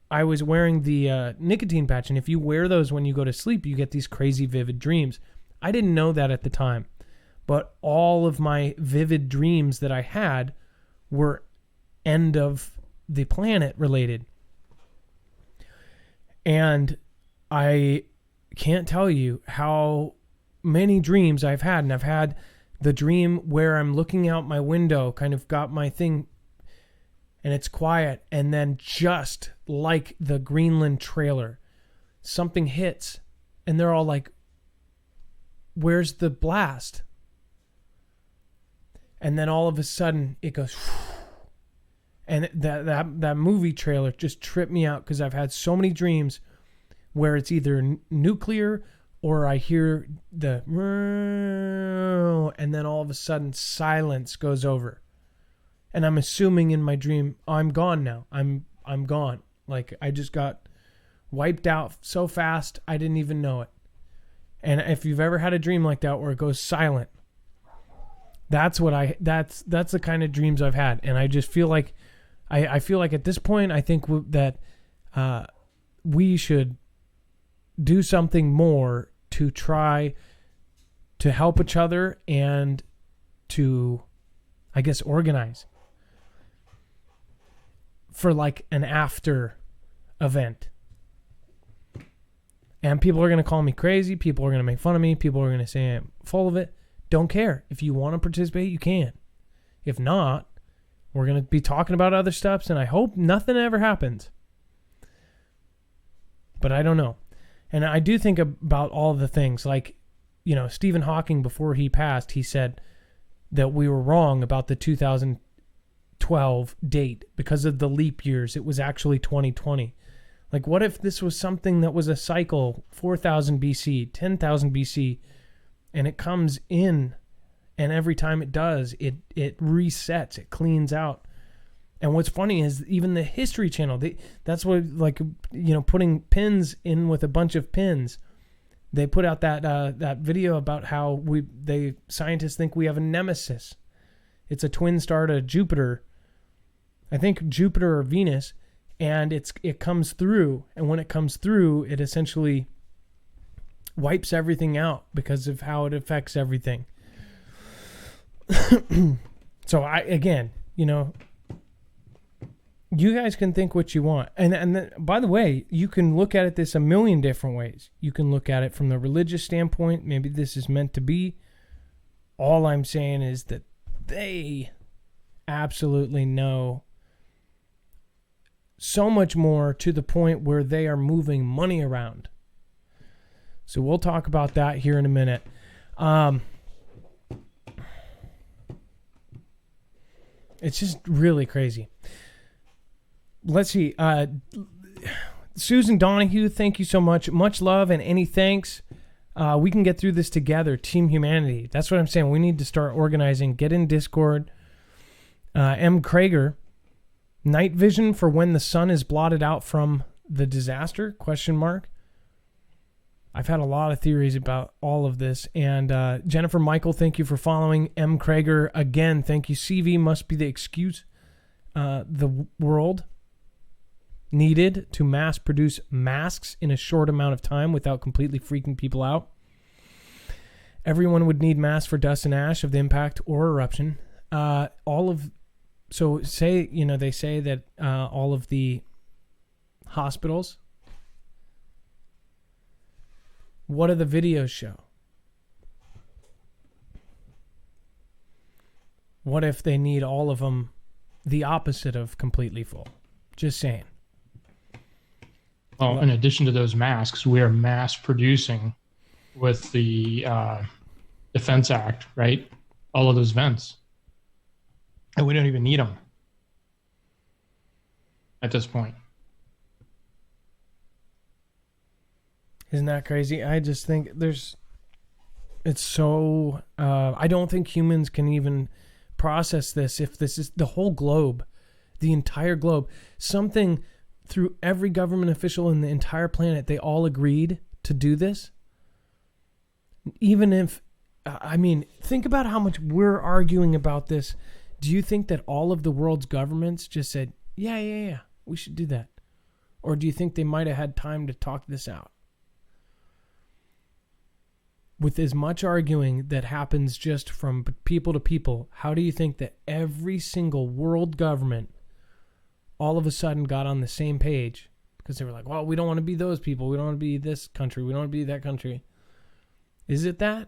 I was wearing the nicotine patch, and if you wear those when you go to sleep, you get these crazy vivid dreams. I didn't know that at the time, but all of my vivid dreams that I had were end of the planet related. And I can't tell you how many dreams I've had, and I've had the dream where I'm looking out my window, kind of got my thing, and it's quiet, and then just like the Greenland trailer, something hits, and they're all like, where's the blast? And then all of a sudden it goes, and that movie trailer just tripped me out, because I've had so many dreams where it's either nuclear or I hear the, and then all of a sudden silence goes over. And I'm assuming in my dream, I'm gone now. I'm gone. Like I just got wiped out so fast, I didn't even know it. And if you've ever had a dream like that where it goes silent, that's the kind of dreams I've had. And I just feel like, I feel like at this point, I think that we should do something more to try to help each other and to, I guess, organize for like an after event. And people are going to call me crazy. People are going to make fun of me. People are going to say I'm full of it. Don't care. If you want to participate, you can. If not, we're going to be talking about other stuff, and I hope nothing ever happens. But I don't know. And I do think about all the things, like, you know, Stephen Hawking, before he passed, he said that we were wrong about the 2012 date because of the leap years. It was actually 2020. Like, what if this was something that was a cycle, 4,000 BC, 10,000 BC, and it comes in, and every time it does, it resets, it cleans out. And what's funny is even the History Channel, that's what, like, you know, putting pins in with a bunch of pins. They put out that video about how scientists think we have a nemesis. It's a twin star to Jupiter. I think Jupiter or Venus, and it comes through, and when it comes through, it essentially wipes everything out because of how it affects everything. So again, you know, you guys can think what you want. And by the way, you can look at it this a million different ways. You can look at it from the religious standpoint. Maybe this is meant to be. All I'm saying is that they absolutely know so much more, to the point where they are moving money around. So we'll talk about that here in a minute. It's just really crazy. Let's see. Susan Donahue, thank you so much. Much love and any thanks. We can get through this together. Team Humanity. That's what I'm saying. We need to start organizing. Get in Discord. M. Krager. Night vision for when the sun is blotted out from the disaster? ? I've had a lot of theories about all of this. And Jennifer Michael, thank you for following. M. Krager, again, thank you. CV must be the excuse the world needed to mass produce masks in a short amount of time without completely freaking people out. Everyone would need masks for dust and ash of the impact or eruption. So say, you know, they say that all of the hospitals, what do the videos show? What if they need all of them the opposite of completely full? Just saying. Well, in addition to those masks, we are mass producing with the Defense Act, right? All of those vents. And we don't even need them at this point. Isn't that crazy? I just think it's so, I don't think humans can even process this if this is the whole globe, the entire globe. Something through every government official in the entire planet, they all agreed to do this. Even if, I mean, think about how much we're arguing about this. Do you think that all of the world's governments just said, yeah, we should do that? Or do you think they might have had time to talk this out? With as much arguing that happens just from people to people, how do you think that every single world government all of a sudden got on the same page? Because they were like, well, we don't want to be those people. We don't want to be this country. We don't want to be that country. Is it that?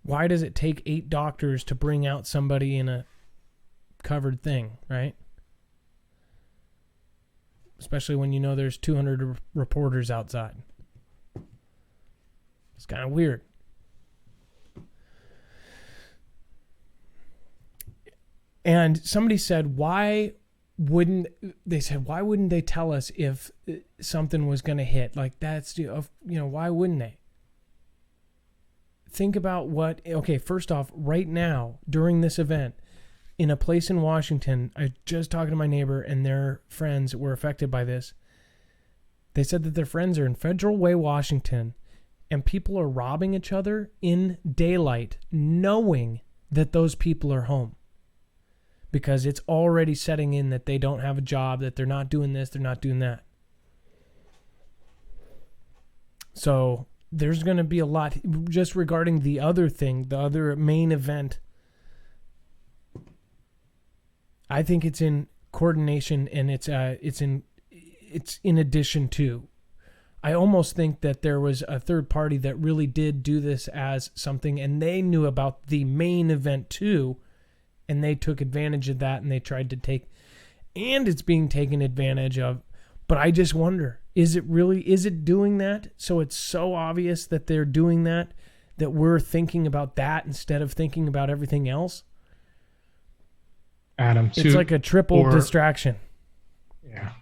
Why does it take 8 doctors to bring out somebody in a covered thing, right? Especially when you know there's 200 reporters outside. It's kind of weird. And somebody said, why wouldn't they tell us if something was going to hit? Like, that's, why wouldn't they? Think about first off, right now, during this event, in a place in Washington, I was just talking to my neighbor and their friends were affected by this. They said that their friends are in Federal Way, Washington, and people are robbing each other in daylight, knowing that those people are home. Because it's already setting in that they don't have a job, that they're not doing this, they're not doing that. So there's going to be a lot just regarding the other thing, the other main event. I think it's in coordination, and it's in addition to. I almost think that there was a third party that really did do this as something, and they knew about the main event too, and they took advantage of that, and they tried to take, and it's being taken advantage of. But I just wonder, is it doing that? So it's so obvious that they're doing that we're thinking about that instead of thinking about everything else? Adam, it's like a triple distraction. Yeah.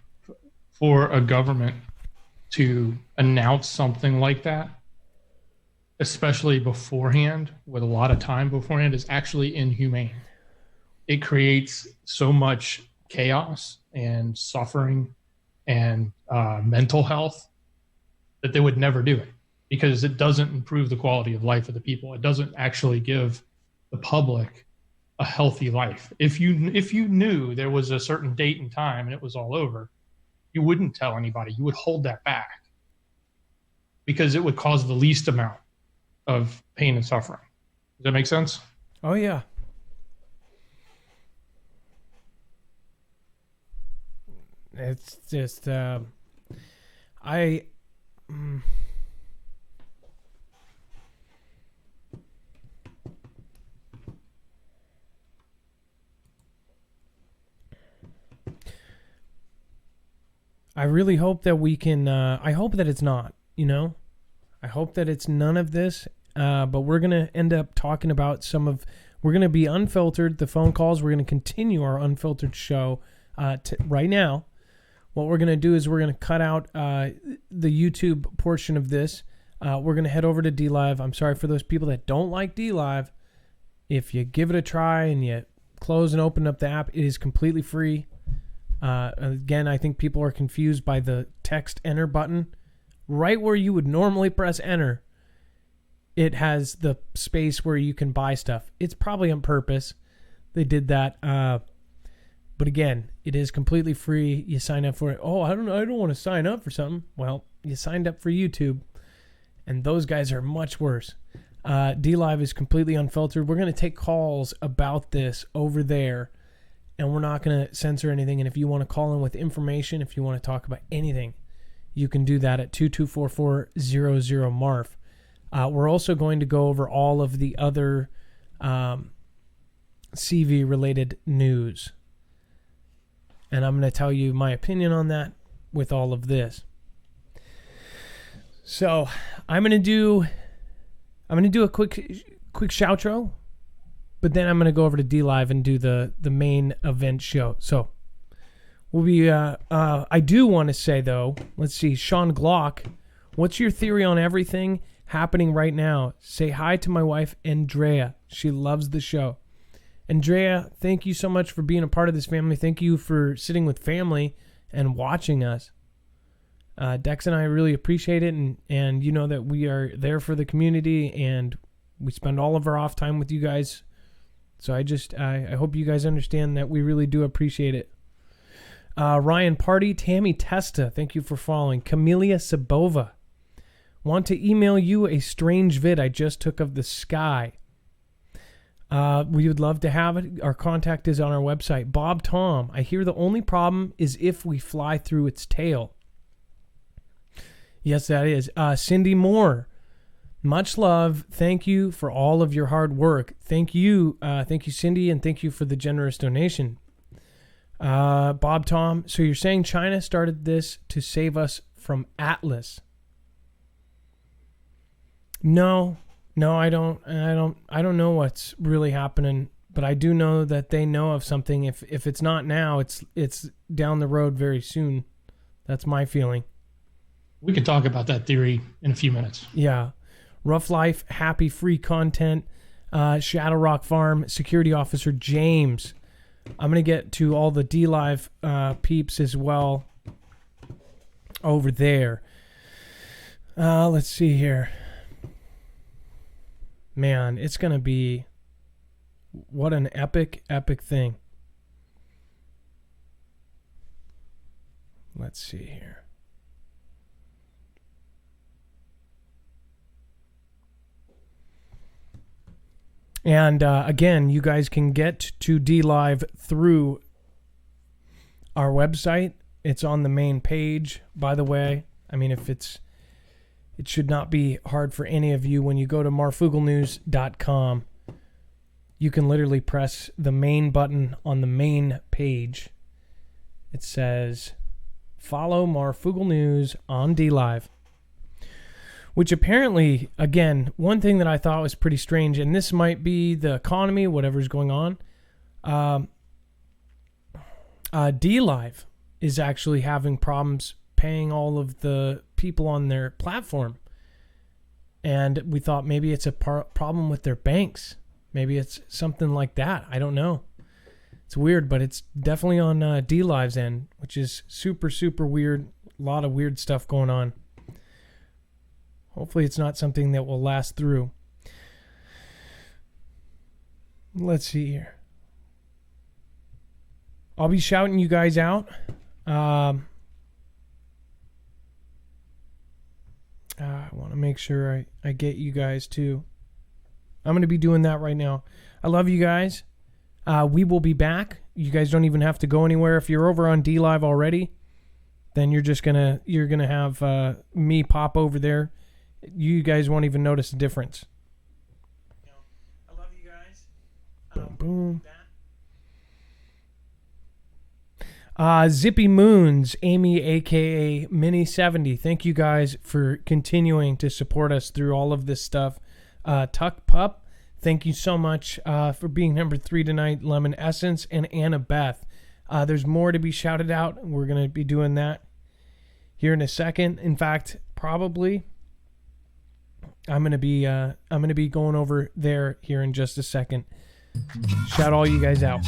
For a government to announce something like that, especially beforehand, with a lot of time beforehand, is actually inhumane. It creates so much chaos and suffering and mental health that they would never do it, because it doesn't improve the quality of life of the people. It doesn't actually give the public a healthy life. If you knew there was a certain date and time and it was all over, you wouldn't tell anybody. You would hold that back because it would cause the least amount of pain and suffering. Does that make sense? Oh, yeah. It's just, I really hope that we can, I hope that it's not, I hope that it's none of this, but we're going to end up talking about we're going to be unfiltered, the phone calls. We're going to continue our unfiltered show right now. What we're going to do is we're going to cut out the YouTube portion of this. We're going to head over to Dlive. I'm sorry for those people that don't like Dlive. If you give it a try and you close and open up the app, it is completely free. Again, I think people are confused by the text enter button. Right where you would normally press enter, it has the space where you can buy stuff. It's probably on purpose. They did that. But again, it is completely free. You sign up for it. Oh, I don't want to sign up for something. Well, you signed up for YouTube, and those guys are much worse. Dlive is completely unfiltered. We're going to take calls about this over there, and we're not going to censor anything. And if you want to call in with information, if you want to talk about anything, you can do that at 2244-00-MARF. We're also going to go over all of the other CV-related news. And I'm going to tell you my opinion on that with all of this. So I'm going to do a quick shoutro, but then I'm going to go over to Dlive and do the main event show. So We'll be. I do want to say though. Let's see, Sean Glock. What's your theory on everything happening right now? Say hi to my wife Andrea. She loves the show. Andrea, thank you so much for being a part of this family. Thank you for sitting with family and watching us. Dex and I really appreciate it, and you know that we are there for the community, and we spend all of our off time with you guys. So I hope you guys understand that we really do appreciate it. Ryan Party, Tammy Testa, thank you for following. Camellia Sabova, want to email you a strange vid I just took of the sky. We would love to have it. Our contact is on our website. Bob Tom, I hear the only problem is if we fly through its tail. Yes, that is. Cindy Moore, much love. Thank you for all of your hard work. Thank you, Cindy, and thank you for the generous donation. Bob Tom, so you're saying China started this to save us from Atlas? No, I don't know what's really happening, but I do know that they know of something. If it's not now, it's down the road very soon. That's my feeling. We can talk about that theory in a few minutes. Yeah. Rough Life, Happy Free Content, Shadow Rock Farm, Security Officer James. I'm going to get to all the Dlive peeps as well over there. Let's see here. Man, it's going to be what an epic thing. Let's see here. And again, you guys can get to Dlive through our website. It's on the main page, by the way. I mean, it should not be hard for any of you. When you go to marfooglenews.com, you can literally press the main button on the main page. It says, follow Marfoogle News on Dlive. Which apparently, again, one thing that I thought was pretty strange, and this might be the economy, whatever's going on. Dlive is actually having problems paying all of the people on their platform. And we thought maybe it's a problem with their banks. Maybe it's something like that. I don't know. It's weird, but it's definitely on Dlive's end, which is super, super weird. A lot of weird stuff going on. Hopefully it's not something that will last through. Let's see here. I'll be shouting you guys out. I want to make sure I get you guys too. I'm going to be doing that right now. I love you guys. We will be back. You guys don't even have to go anywhere. If you're over on Dlive already, then you're gonna have me pop over there. You guys won't even notice the difference. I love you guys. Boom. Zippy Moons, Amy, aka Mini70. Thank you guys for continuing to support us through all of this stuff. Tuck Pup, thank you so much for being number 3 tonight. Lemon Essence and Anna Beth. There's more to be shouted out. We're gonna be doing that here in a second. In fact, probably. I'm gonna be going over there here in just a second. Shout all you guys out.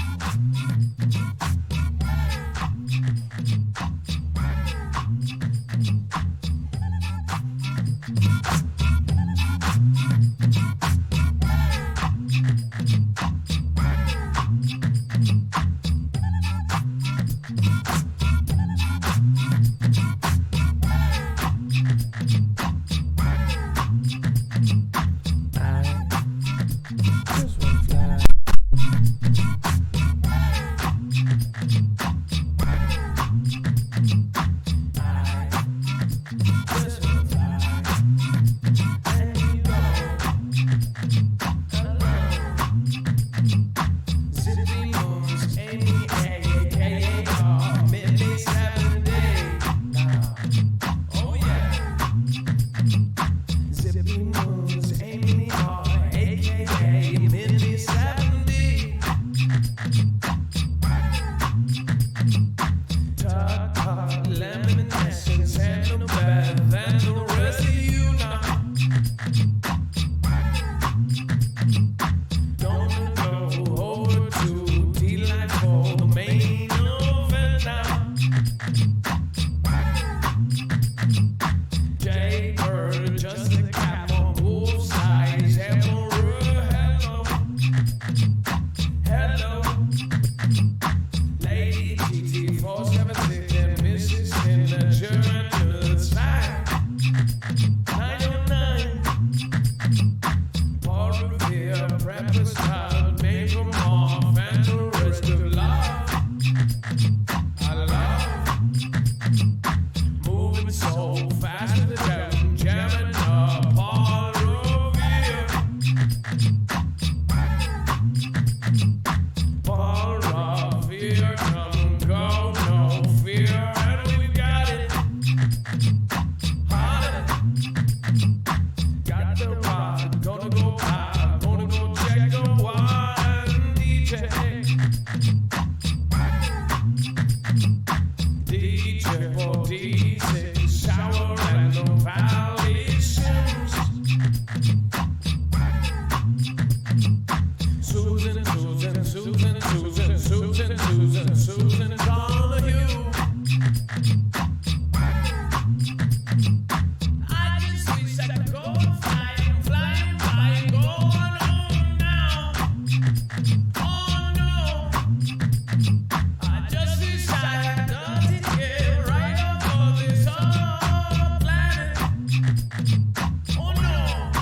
Oh no!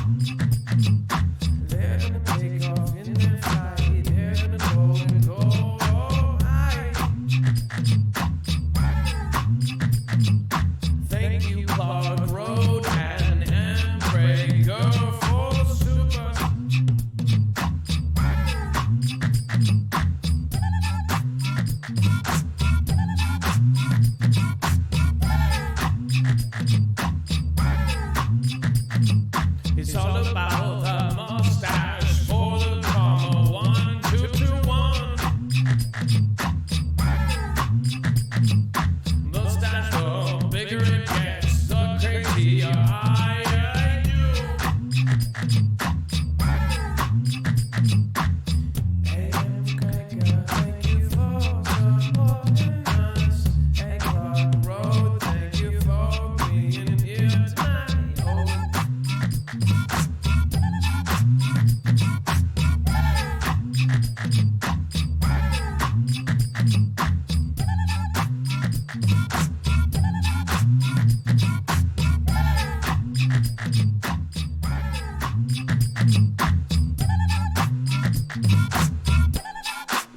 They're gonna take off in their flight. They're gonna go high. Thank you, Clark Road and Embraer for super. It's all about the mustache for the comma 1221. Mustache, the bigger it gets, the crazier I do. Hey, Cracker, thank you for supporting us. Hey, Clark Road, thank you for being here tonight. Oh.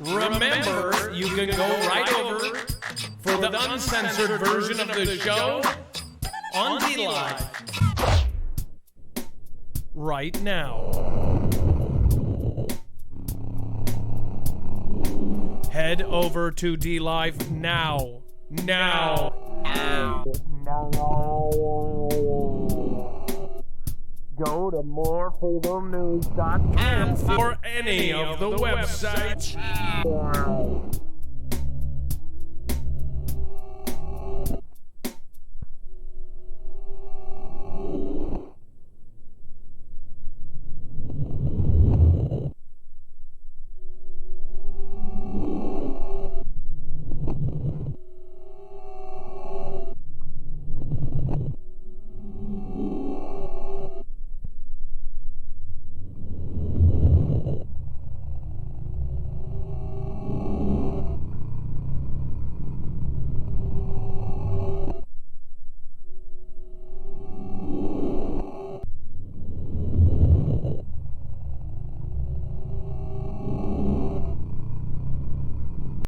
Remember, you can go right over for the uncensored version of the show on Dlive right now. Head over to Dlive now. Now. Go to morefugglenews.com for any of the websites.